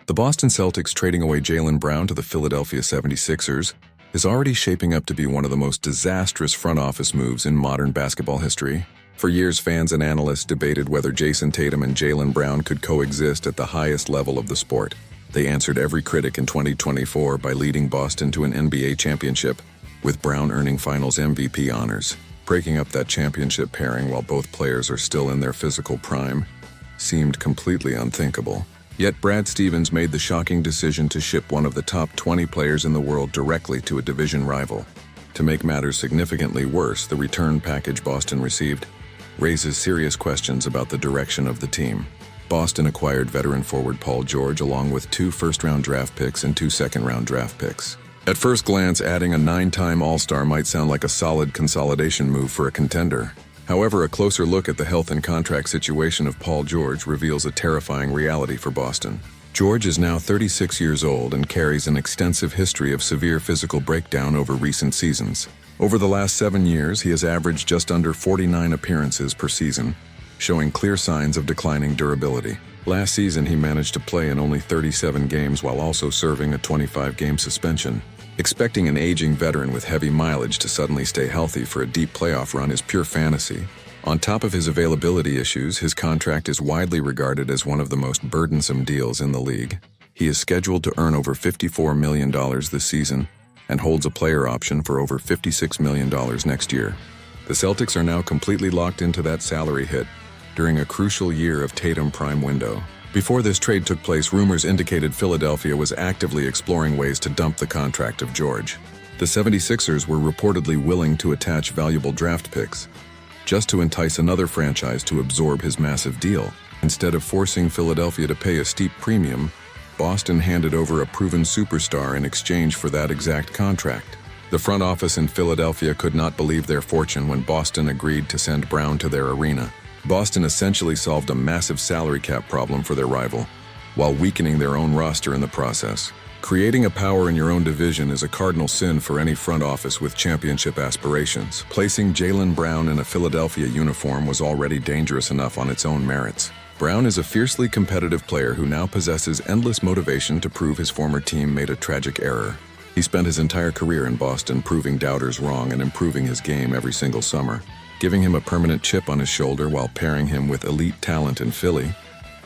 The Boston Celtics trading away Jaylen Brown to the Philadelphia 76ers is already shaping up to be one of the most disastrous front office moves in modern basketball history. For years, fans and analysts debated whether Jayson Tatum and Jaylen Brown could coexist at the highest level of the sport. They answered every critic in 2024 by leading Boston to an NBA championship, with Brown earning Finals MVP honors. Breaking up that championship pairing while both players are still in their physical prime seemed completely unthinkable. Yet Brad Stevens made the shocking decision to ship one of the top 20 players in the world directly to a division rival. To make matters significantly worse, the return package Boston received raises serious questions about the direction of the team. Boston acquired veteran forward Paul George along with 2 first-round draft picks and 2 second-round draft picks. At first glance, adding a 9-time All-Star might sound like a solid consolidation move for a contender. However, a closer look at the health and contract situation of Paul George reveals a terrifying reality for Boston. George is now 36 years old and carries an extensive history of severe physical breakdown over recent seasons. Over the last 7 years, he has averaged just under 49 appearances per season, showing clear signs of declining durability. Last season, he managed to play in only 37 games while also serving a 25-game suspension. Expecting an aging veteran with heavy mileage to suddenly stay healthy for a deep playoff run is pure fantasy. On top of his availability issues, his contract is widely regarded as one of the most burdensome deals in the league. He is scheduled to earn over $54 million this season and holds a player option for over $56 million next year. The Celtics are now completely locked into that salary hit during a crucial year of Tatum prime window. Before this trade took place, rumors indicated Philadelphia was actively exploring ways to dump the contract of George. The 76ers were reportedly willing to attach valuable draft picks, just to entice another franchise to absorb his massive deal. Instead of forcing Philadelphia to pay a steep premium, Boston handed over a proven superstar in exchange for that exact contract. The front office in Philadelphia could not believe their fortune when Boston agreed to send Brown to their arena. Boston essentially solved a massive salary cap problem for their rival, while weakening their own roster in the process. Creating a power in your own division is a cardinal sin for any front office with championship aspirations. Placing Jaylen Brown in a Philadelphia uniform was already dangerous enough on its own merits. Brown is a fiercely competitive player who now possesses endless motivation to prove his former team made a tragic error. He spent his entire career in Boston proving doubters wrong and improving his game every single summer. Giving him a permanent chip on his shoulder while pairing him with elite talent in Philly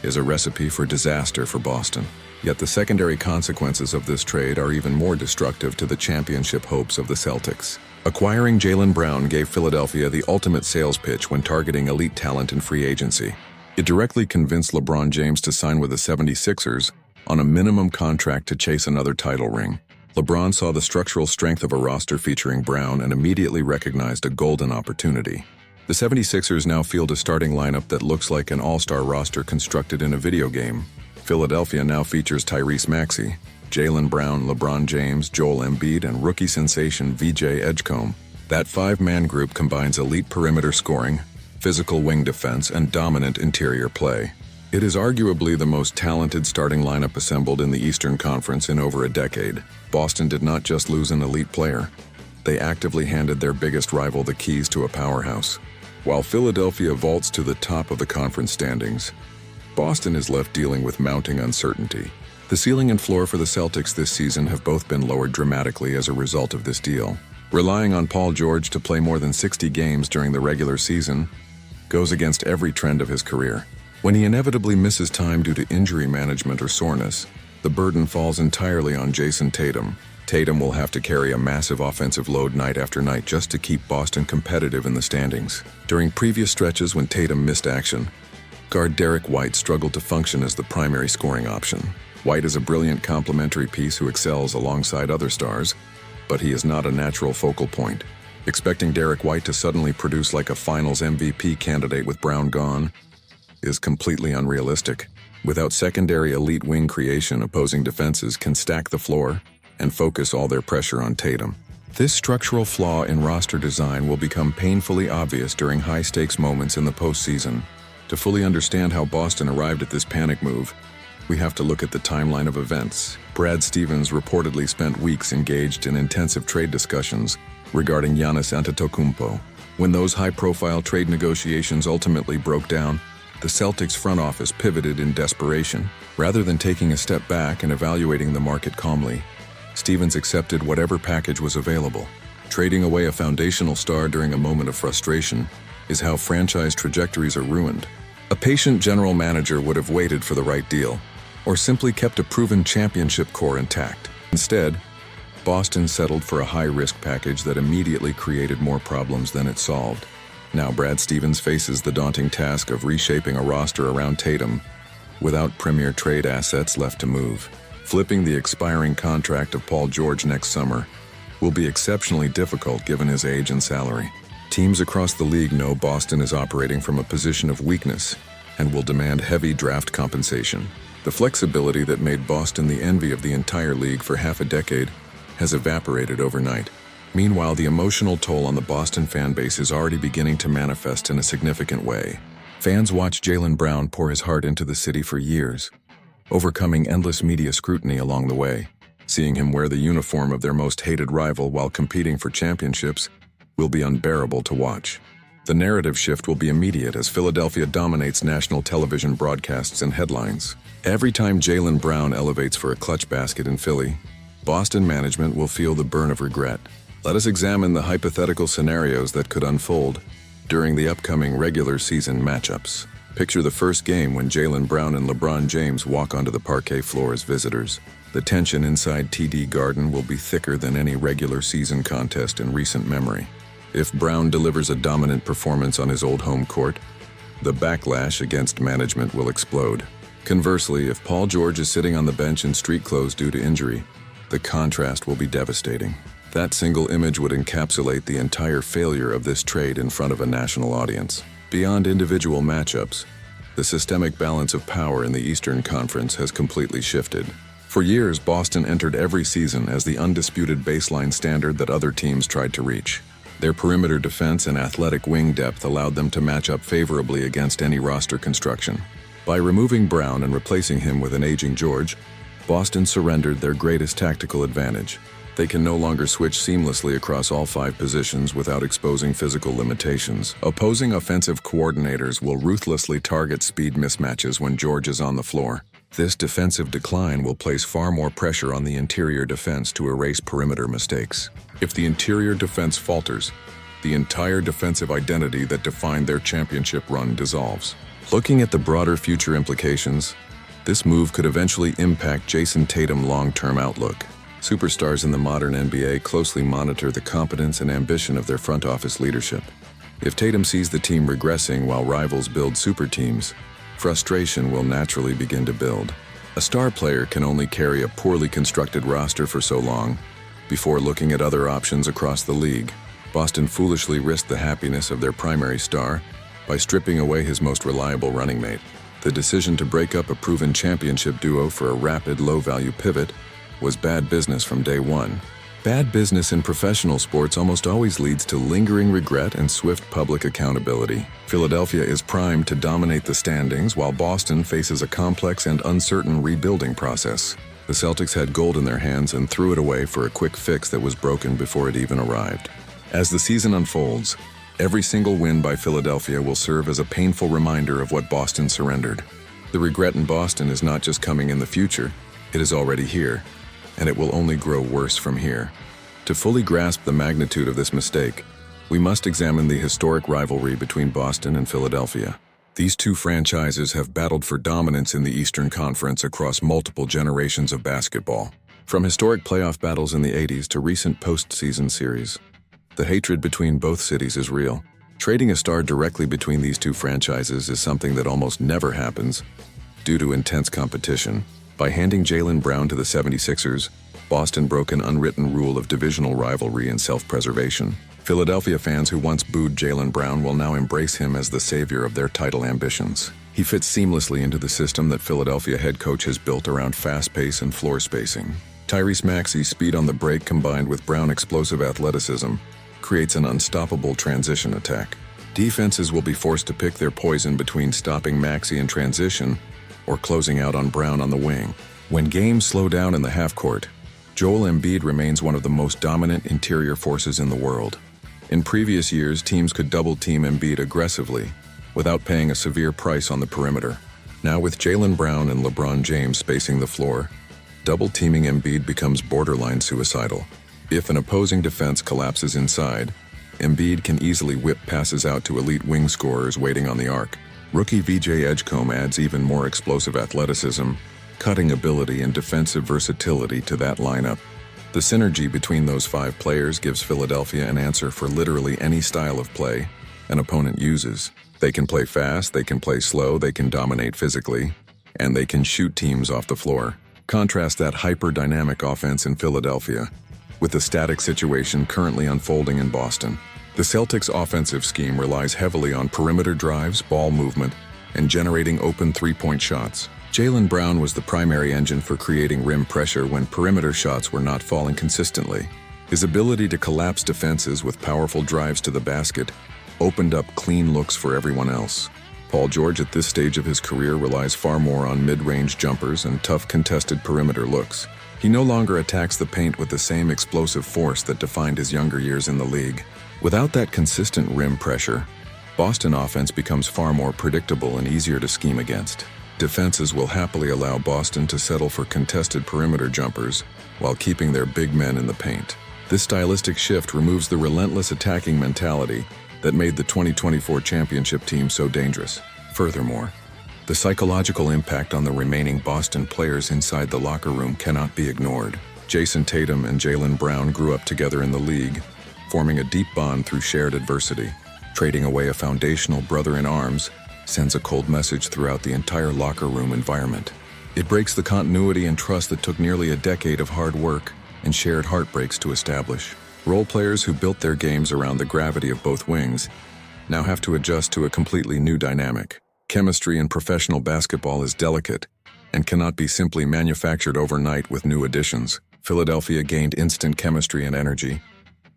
is a recipe for disaster for Boston. Yet the secondary consequences of this trade are even more destructive to the championship hopes of the Celtics. Acquiring Jaylen Brown gave Philadelphia the ultimate sales pitch when targeting elite talent in free agency. It directly convinced LeBron James to sign with the 76ers on a minimum contract to chase another title ring. LeBron saw the structural strength of a roster featuring Brown and immediately recognized a golden opportunity. The 76ers now field a starting lineup that looks like an all-star roster constructed in a video game. Philadelphia now features Tyrese Maxey, Jaylen Brown, LeBron James, Joel Embiid, and rookie sensation VJ Edgecombe. That 5-man group combines elite perimeter scoring, physical wing defense, and dominant interior play. It is arguably the most talented starting lineup assembled in the Eastern Conference in over a decade. Boston did not just lose an elite player. They actively handed their biggest rival the keys to a powerhouse. While Philadelphia vaults to the top of the conference standings, Boston is left dealing with mounting uncertainty. The ceiling and floor for the Celtics this season have both been lowered dramatically as a result of this deal. Relying on Paul George to play more than 60 games during the regular season goes against every trend of his career. When he inevitably misses time due to injury management or soreness, the burden falls entirely on Jayson Tatum. Tatum will have to carry a massive offensive load night after night just to keep Boston competitive in the standings. During previous stretches when Tatum missed action, guard Derek White struggled to function as the primary scoring option. White is a brilliant complementary piece who excels alongside other stars, but he is not a natural focal point. Expecting Derek White to suddenly produce like a Finals MVP candidate with Brown gone is completely unrealistic. Without secondary elite wing creation, opposing defenses can stack the floor and focus all their pressure on Tatum. This structural flaw in roster design will become painfully obvious during high-stakes moments in the postseason. To fully understand how Boston arrived at this panic move, we have to look at the timeline of events. Brad Stevens reportedly spent weeks engaged in intensive trade discussions regarding Giannis Antetokounmpo. When those high-profile trade negotiations ultimately broke down, The Celtics front office pivoted in desperation. Rather than taking a step back and evaluating the market calmly, Stevens accepted whatever package was available. Trading away a foundational star during a moment of frustration is how franchise trajectories are ruined. A patient general manager would have waited for the right deal, or simply kept a proven championship core intact. Instead, Boston settled for a high-risk package that immediately created more problems than it solved. Now Brad Stevens faces the daunting task of reshaping a roster around Tatum without premier trade assets left to move. Flipping the expiring contract of Paul George next summer will be exceptionally difficult given his age and salary. Teams across the league know Boston is operating from a position of weakness and will demand heavy draft compensation. The flexibility that made Boston the envy of the entire league for half a decade has evaporated overnight. Meanwhile, the emotional toll on the Boston fan base is already beginning to manifest in a significant way. Fans watched Jaylen Brown pour his heart into the city for years, overcoming endless media scrutiny along the way. Seeing him wear the uniform of their most hated rival while competing for championships will be unbearable to watch. The narrative shift will be immediate as Philadelphia dominates national television broadcasts and headlines. Every time Jaylen Brown elevates for a clutch basket in Philly, Boston management will feel the burn of regret. Let us examine the hypothetical scenarios that could unfold during the upcoming regular season matchups. Picture the first game when Jaylen Brown and LeBron James walk onto the parquet floor as visitors. The tension inside TD Garden will be thicker than any regular season contest in recent memory. If Brown delivers a dominant performance on his old home court, the backlash against management will explode. Conversely, if Paul George is sitting on the bench in street clothes due to injury, the contrast will be devastating. That single image would encapsulate the entire failure of this trade in front of a national audience. Beyond individual matchups, the systemic balance of power in the Eastern Conference has completely shifted. For years, Boston entered every season as the undisputed baseline standard that other teams tried to reach. Their perimeter defense and athletic wing depth allowed them to match up favorably against any roster construction. By removing Brown and replacing him with an aging George, Boston surrendered their greatest tactical advantage. They can no longer switch seamlessly across all 5 positions without exposing physical limitations. Opposing offensive coordinators will ruthlessly target speed mismatches when George is on the floor. This defensive decline will place far more pressure on the interior defense to erase perimeter mistakes. If the interior defense falters, the entire defensive identity that defined their championship run dissolves. Looking at the broader future implications, this move could eventually impact Jayson Tatum's long-term outlook. Superstars in the modern NBA closely monitor the competence and ambition of their front office leadership. If Tatum sees the team regressing while rivals build super teams, frustration will naturally begin to build. A star player can only carry a poorly constructed roster for so long before looking at other options across the league. Boston foolishly risked the happiness of their primary star by stripping away his most reliable running mate. The decision to break up a proven championship duo for a rapid, low-value pivot was bad business from day one. Bad business in professional sports almost always leads to lingering regret and swift public accountability. Philadelphia is primed to dominate the standings while Boston faces a complex and uncertain rebuilding process. The Celtics had gold in their hands and threw it away for a quick fix that was broken before it even arrived. As the season unfolds, every single win by Philadelphia will serve as a painful reminder of what Boston surrendered. The regret in Boston is not just coming in the future, it is already here, and it will only grow worse from here. To fully grasp the magnitude of this mistake, we must examine the historic rivalry between Boston and Philadelphia. These two franchises have battled for dominance in the Eastern Conference across multiple generations of basketball. From historic playoff battles in the 80s to recent postseason series, the hatred between both cities is real. Trading a star directly between these two franchises is something that almost never happens due to intense competition. By handing Jaylen Brown to the 76ers, Boston broke an unwritten rule of divisional rivalry and self-preservation. Philadelphia fans who once booed Jaylen Brown will now embrace him as the savior of their title ambitions. He fits seamlessly into the system that Philadelphia head coach has built around fast pace and floor spacing. Tyrese Maxey's speed on the break combined with Brown's explosive athleticism creates an unstoppable transition attack. Defenses will be forced to pick their poison between stopping Maxey in transition or closing out on Brown on the wing. When games slow down in the half-court, Joel Embiid remains one of the most dominant interior forces in the world. In previous years, teams could double-team Embiid aggressively, without paying a severe price on the perimeter. Now with Jaylen Brown and LeBron James spacing the floor, double-teaming Embiid becomes borderline suicidal. If an opposing defense collapses inside, Embiid can easily whip passes out to elite wing scorers waiting on the arc. Rookie VJ Edgecombe adds even more explosive athleticism, cutting ability and defensive versatility to that lineup. The synergy between those 5 players gives Philadelphia an answer for literally any style of play an opponent uses. They can play fast, they can play slow, they can dominate physically, and they can shoot teams off the floor. Contrast that hyper-dynamic offense in Philadelphia with the static situation currently unfolding in Boston. The Celtics' offensive scheme relies heavily on perimeter drives, ball movement, and generating open three-point shots. Jaylen Brown was the primary engine for creating rim pressure when perimeter shots were not falling consistently. His ability to collapse defenses with powerful drives to the basket opened up clean looks for everyone else. Paul George at this stage of his career relies far more on mid-range jumpers and tough contested perimeter looks. He no longer attacks the paint with the same explosive force that defined his younger years in the league. Without that consistent rim pressure, Boston offense becomes far more predictable and easier to scheme against. Defenses will happily allow Boston to settle for contested perimeter jumpers while keeping their big men in the paint. This stylistic shift removes the relentless attacking mentality that made the 2024 championship team so dangerous. Furthermore, the psychological impact on the remaining Boston players inside the locker room cannot be ignored. Jayson Tatum and Jaylen Brown grew up together in the league, forming a deep bond through shared adversity. Trading away a foundational brother-in-arms sends a cold message throughout the entire locker room environment. It breaks the continuity and trust that took nearly a decade of hard work and shared heartbreaks to establish. Role players who built their games around the gravity of both wings now have to adjust to a completely new dynamic. Chemistry in professional basketball is delicate and cannot be simply manufactured overnight with new additions. Philadelphia gained instant chemistry and energy,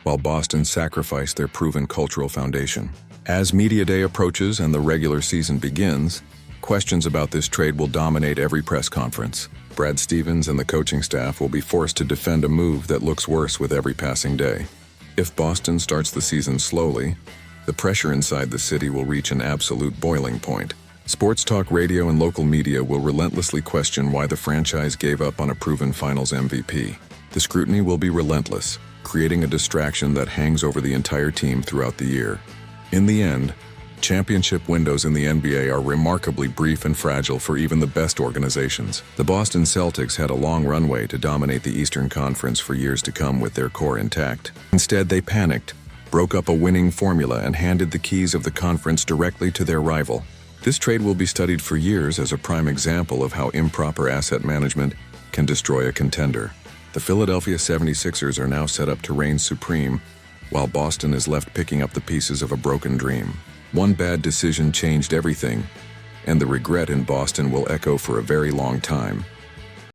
while Boston sacrificed their proven cultural foundation. As Media Day approaches and the regular season begins, questions about this trade will dominate every press conference. Brad Stevens and the coaching staff will be forced to defend a move that looks worse with every passing day. If Boston starts the season slowly, the pressure inside the city will reach an absolute boiling point. Sports talk radio and local media will relentlessly question why the franchise gave up on a proven finals MVP. The scrutiny will be relentless, creating a distraction that hangs over the entire team throughout the year. In the end, championship windows in the NBA are remarkably brief and fragile for even the best organizations. The Boston Celtics had a long runway to dominate the Eastern Conference for years to come with their core intact. Instead, they panicked, broke up a winning formula, and handed the keys of the conference directly to their rival. This trade will be studied for years as a prime example of how improper asset management can destroy a contender. The Philadelphia 76ers are now set up to reign supreme, while Boston is left picking up the pieces of a broken dream. One bad decision changed everything, and the regret in Boston will echo for a very long time.